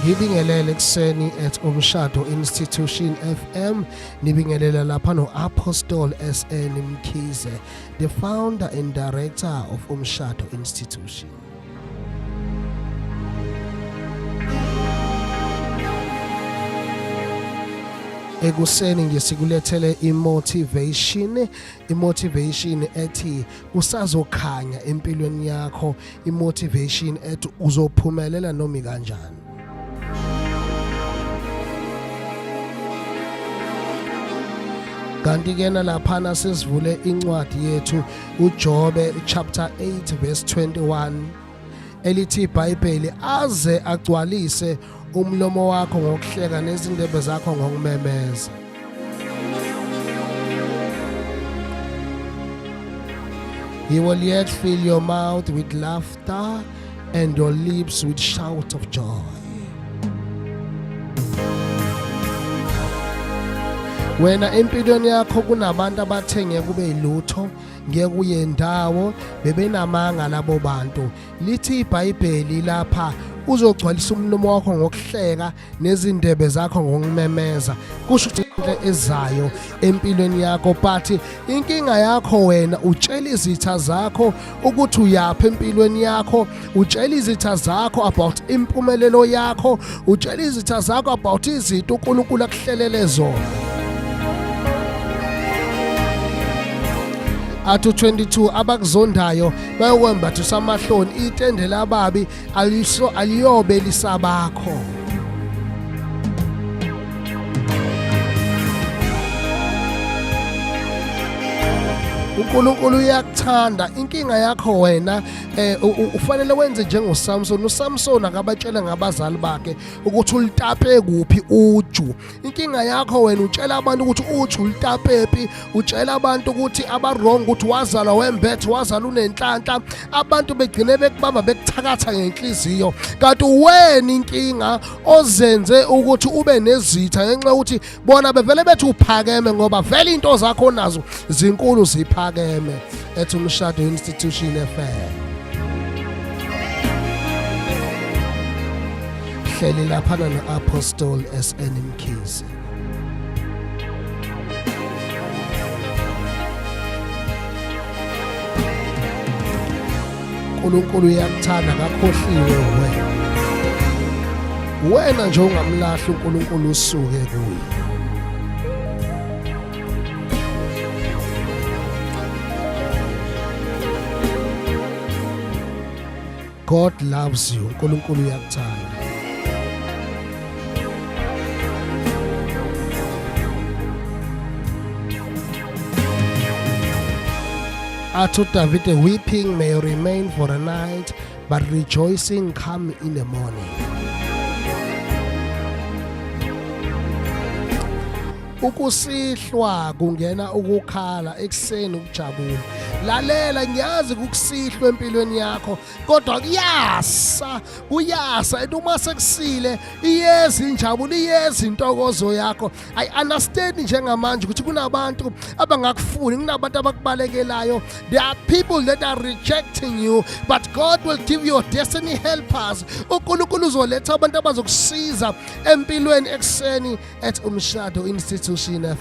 Ngibingelele ekseni at Umshado Institution FM. Nibingelela lapha no Apostle SN Mkhize, the founder and director of Umshado Institution. Ekuseni ngisikulethele imotivation ethi kusazokhanya empilweni yakho, imotivation ethi uzophumelela noma kanjani. Kanti ke nalaphana sesivule incwadi yethu uJobe chapter 8 verse 21 elithi iBhayibheli aze agcwalise umlomo wakho ngokuhleka nezindebe zakho ngokumemeza. He will yet fill your mouth with laughter and your lips with shout of joy. Wena empilweni yakho kunabantu abathenge kube ilutho ngeke uyendawo bebenamanga labo bantu. Lithi iBhayibheli lapha uzogcwalisa umlomo wakho ngokuhleka nezindebe zakho ngokumemeza. Kusho ukuthi into ezayo empilweni yakho, but inkinga yakho wena utshela izitha zakho ukuthi uyapha empilweni yakho, utshela izitha zakho about impumelelo yakho, utshela izitha zakho about izinto uNkulunkulu akuhlelele zona. Athu 22 abakuzondayo bayokwembatha samahloni itende lababi aliyobe lisabakho. uNkulunkulu uyakuthanda. Inkinga yakho wena ufanele wenze njengoSamson. uSamson akabatshela ngabazali bakhe ukuthi ulitape kuphi uju. Inkinga yakho wena utshela abantu ukuthi uju ulitapephi, utshela abantu ukuthi abarong ukuthi wazala wembethe, wazala unenhlanhla. Abantu begcine bekubamba bekuthakatha ngenhliziyo, kanti wena inkinga ozenze ukuthi ube nezitha ngenxa ukuthi bona bevele bethi uphakeme ngoba vele into zakho nazo zinkulu ziphakeme. Ethi Umshado Institution FM. Hleli lapha no Apostle SN Mkhize. uNkulunkulu uyakuthanda kakhohliwe wena nje ungamlahla uNkulunkulu usuke kuye. God loves you. uNkulunkulu uyakuthanda. Athu David, weeping may remain for a night, but rejoicing come in the morning. Ukusihlwa kungena ukukhala ekseni ukujabula. Lalela, ngiyazi ukusihlwa empilweni yakho, kodwa kuyasa uma sekusile iyezi injabulo, iyezi intokozo yakho. I understand njengamanje ukuthi kunabantu abangakufuni, kunabantu abakubalekelayo. There are people that are rejecting you, but God will give you destiny helpers. uNkulunkulu uzoletha abantu abazokusiza empilweni ekseni at Umshado Institution FM.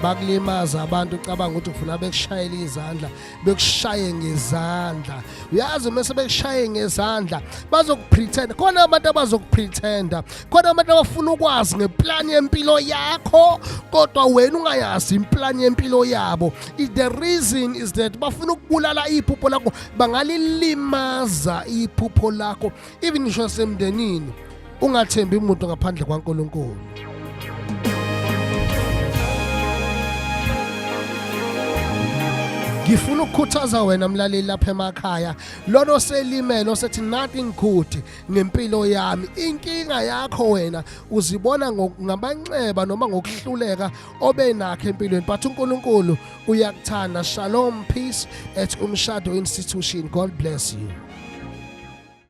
Bakulimaza abantu ucabanga ukuthi ufuna bekushayela izandla, bekushaye ngezandla. Uyazi mase bekushaye ngezandla bazokupretend. Khona abantu abazokupretenda, khona abantu abafuna ukwazi ngeplan yempilo yakho kodwa wena ungayazi implan yempilo yabo. The reason is that bafuna ukubulala iphupho lakho, bangalilimaza iphupho lakho. Even ngisho semndenini ungathembi umuntu ngaphandle kwaNkulunkulu. Ngifuna ukukhuthaza wena mlaleli lapha emakhaya, lona oselimele osethi nothing good ngempilo yami. Inkinga yakho wena uzibona ngamanxeba noma ngokuhluleka obenakho empilweni, but uNkulunkulu uyakuthanda. Shalom, peace at Umshado Institution. God bless you.